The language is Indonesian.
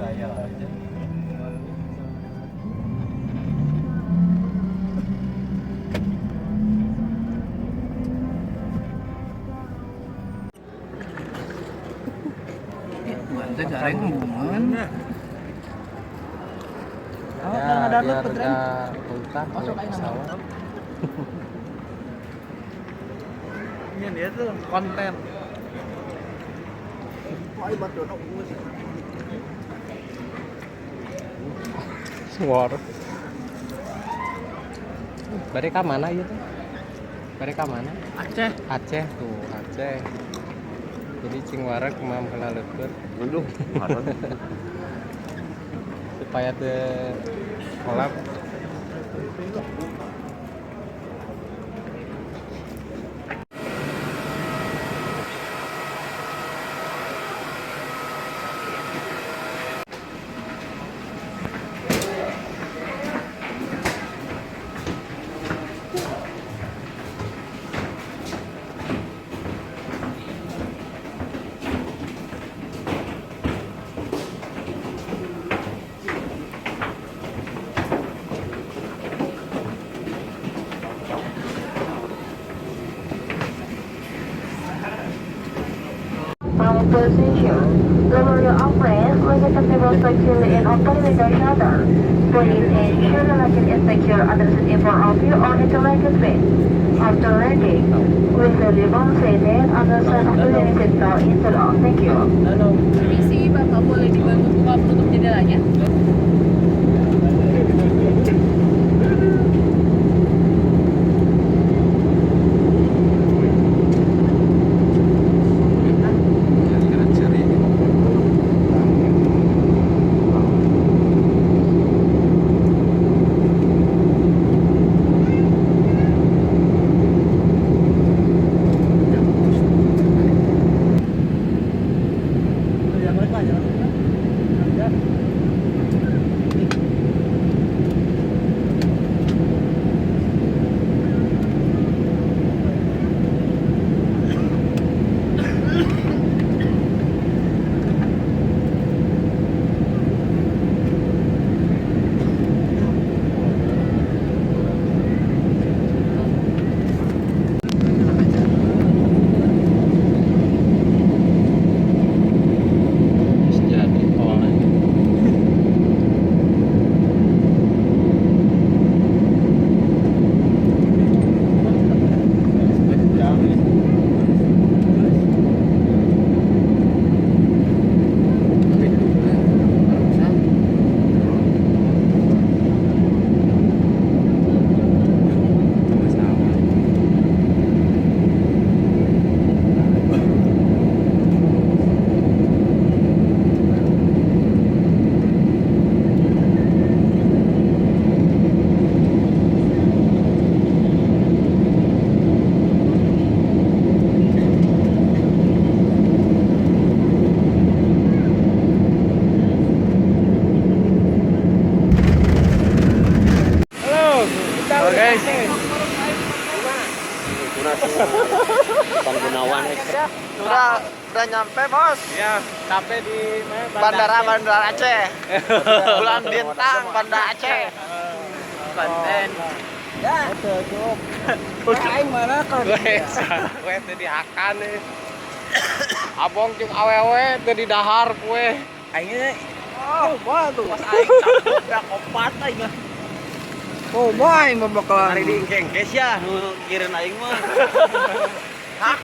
saya aja. Bantai gareng hubungan. Ya, biar udah kontak Masuk aja pesawat. Ini dia tuh konten. Suara. Mereka mana itu? Mereka mana? Aceh. Aceh tuh, Aceh. Jadi cingwarek mam kena leukeut. Aduh, marah. Supaya teu kolap. Final position. Lower your upright, look at the table securely and open window shutter. Please ensure the luggage is secure under the seat in front of you or into luggage bin. After landing, we will remove seated on the side of the unit seat belt instead of. Thank you. Permisi, Bapak boleh dibantu buka penutup jendelanya? Kira-kira ceri. Jadi awalnya. Halo guys. Gunawan Ya, udah nyampe, Bos. ya sampai di Bandara Aceh. Bulan Bintang, Bandar Aceh. Banten. Ya, cukup. Aing mana kan? Kue teu dihakan nih. Abong jeung awewe teu didahar kue. Aingnya wah tuh pas aing campur udah kompat aing. Oh, boy, mau bakalan. Hari di gengkes ya, nu kireun aing mah.